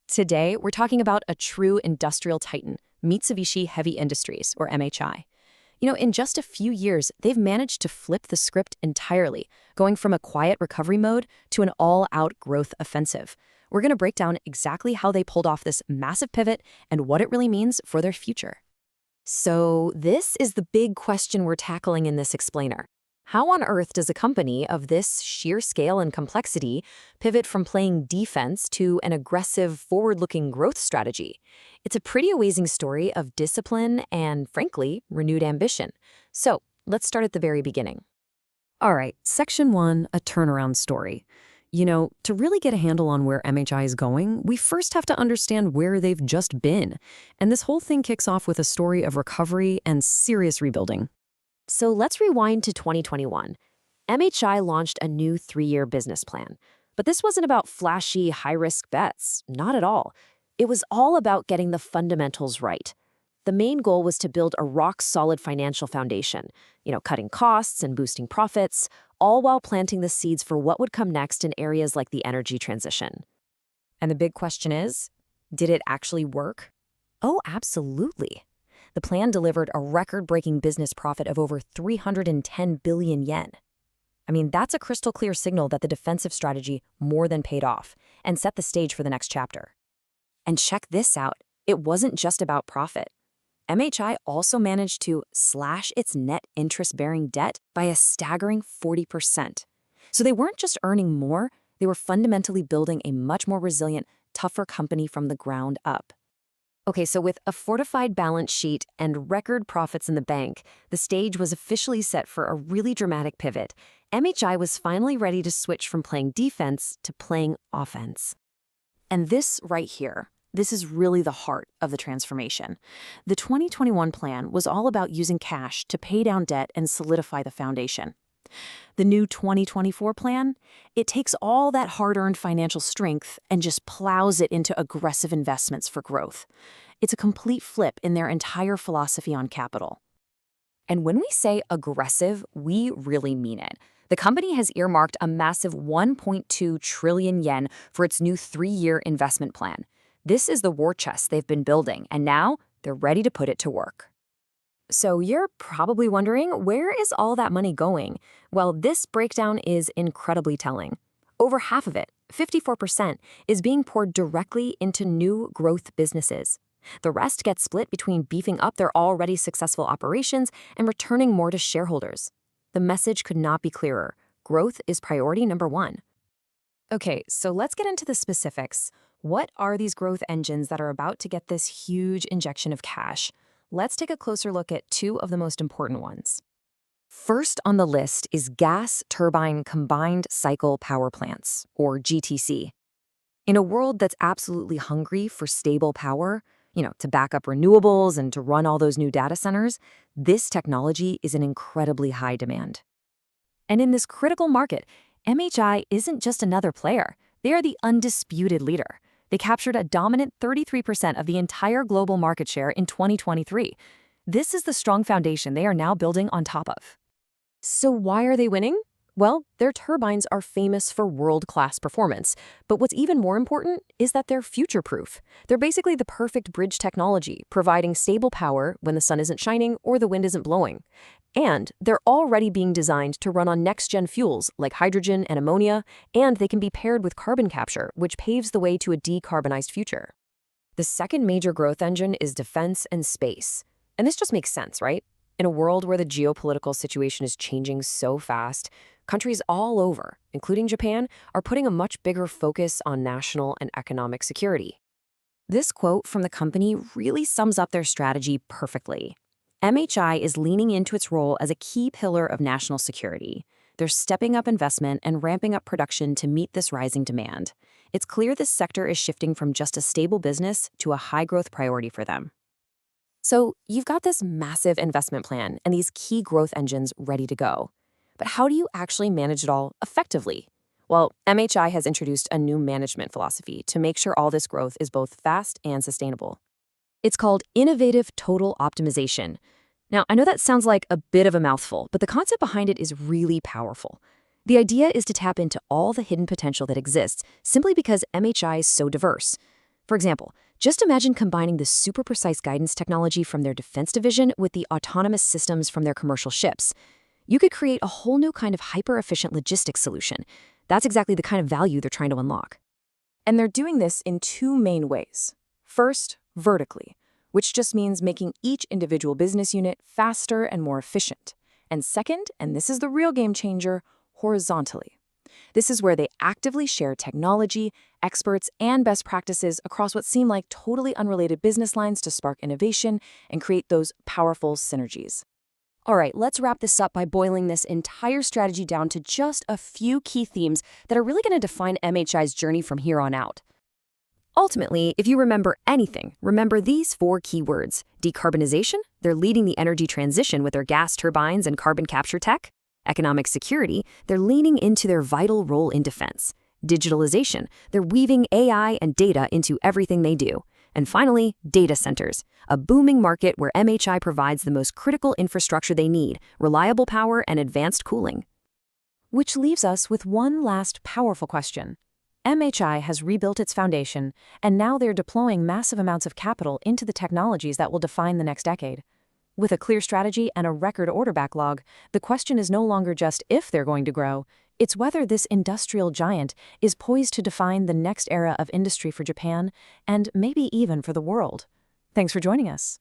Today, we're talking about a true industrial titan, Mitsubishi Heavy Industries, or MHI. In just a few years, they've managed to flip the script entirely, going from a quiet recovery mode to an all-out growth offensive. We're going to break down exactly how they pulled off this massive pivot and what it really means for their future. So this is the big question we're tackling in this explainer. How on earth does a company of this sheer scale and complexity pivot from playing defense to an aggressive, forward-looking growth strategy? It's a pretty amazing story of discipline and, frankly, renewed ambition. So let's start at the very beginning. All right, Section 1, a turnaround story. To really get a handle on where MHI is going, we first have to understand where they've just been. And this whole thing kicks off with a story of recovery and serious rebuilding. So let's rewind to 2021. MHI launched a new 3-year business plan. But this wasn't about flashy, high-risk bets. Not at all. It was all about getting the fundamentals right. The main goal was to build a rock-solid financial foundation, cutting costs and boosting profits, all while planting the seeds for what would come next in areas like the energy transition. And the big question is, did it actually work? Oh, absolutely. The plan delivered a record-breaking business profit of over 310 billion yen. That's a crystal clear signal that the defensive strategy more than paid off and set the stage for the next chapter. And check this out. It wasn't just about profit. MHI also managed to slash its net interest-bearing debt by a staggering 40%. So they weren't just earning more, they were fundamentally building a much more resilient, tougher company from the ground up. Okay, so with a fortified balance sheet and record profits in the bank, the stage was officially set for a really dramatic pivot. MHI was finally ready to switch from playing defense to playing offense. And this right here, this is really the heart of the transformation. The 2021 plan was all about using cash to pay down debt and solidify the foundation. The new 2024 plan, it takes all that hard-earned financial strength and just plows it into aggressive investments for growth. It's a complete flip in their entire philosophy on capital. And when we say aggressive, we really mean it. The company has earmarked a massive 1.2 trillion yen for its new 3-year investment plan. This is the war chest they've been building, and now they're ready to put it to work. So you're probably wondering, where is all that money going? Well, this breakdown is incredibly telling. Over half of it, 54%, is being poured directly into new growth businesses. The rest gets split between beefing up their already successful operations and returning more to shareholders. The message could not be clearer. Growth is priority number 1. Okay, so let's get into the specifics. What are these growth engines that are about to get this huge injection of cash? Let's take a closer look at 2 of the most important ones. First on the list is gas turbine combined cycle power plants, or GTC. In a world that's absolutely hungry for stable power, to back up renewables and to run all those new data centers, this technology is in incredibly high demand. And in this critical market, MHI isn't just another player. They are the undisputed leader. They captured a dominant 33% of the entire global market share in 2023. This is the strong foundation they are now building on top of. So why are they winning? Well, their turbines are famous for world-class performance, but what's even more important is that they're future-proof. They're basically the perfect bridge technology, providing stable power when the sun isn't shining or the wind isn't blowing. And they're already being designed to run on next-gen fuels like hydrogen and ammonia, and they can be paired with carbon capture, which paves the way to a decarbonized future. The second major growth engine is defense and space. And this just makes sense, right? In a world where the geopolitical situation is changing so fast, countries all over, including Japan, are putting a much bigger focus on national and economic security. This quote from the company really sums up their strategy perfectly. MHI is leaning into its role as a key pillar of national security. They're stepping up investment and ramping up production to meet this rising demand. It's clear this sector is shifting from just a stable business to a high-growth priority for them. So you've got this massive investment plan and these key growth engines ready to go. But how do you actually manage it all effectively? Well, MHI has introduced a new management philosophy to make sure all this growth is both fast and sustainable. It's called Innovative Total Optimization. Now, I know that sounds like a bit of a mouthful, but the concept behind it is really powerful. The idea is to tap into all the hidden potential that exists simply because MHI is so diverse. For example, just imagine combining the super precise guidance technology from their defense division with the autonomous systems from their commercial ships. You could create a whole new kind of hyper-efficient logistics solution. That's exactly the kind of value they're trying to unlock. And they're doing this in two main ways. First, vertically, which just means making each individual business unit faster and more efficient. And second, and this is the real game changer, horizontally. This is where they actively share technology, experts, and best practices across what seem like totally unrelated business lines to spark innovation and create those powerful synergies. All right, let's wrap this up by boiling this entire strategy down to just a few key themes that are really going to define MHI's journey from here on out. Ultimately, if you remember anything, remember these four key words. Decarbonization, they're leading the energy transition with their gas turbines and carbon capture tech. Economic security, they're leaning into their vital role in defense. Digitalization, they're weaving AI and data into everything they do. And finally, data centers, a booming market where MHI provides the most critical infrastructure they need, reliable power and advanced cooling. Which leaves us with one last powerful question. MHI has rebuilt its foundation, and now they're deploying massive amounts of capital into the technologies that will define the next decade. With a clear strategy and a record order backlog, the question is no longer just if they're going to grow, it's whether this industrial giant is poised to define the next era of industry for Japan and maybe even for the world. Thanks for joining us.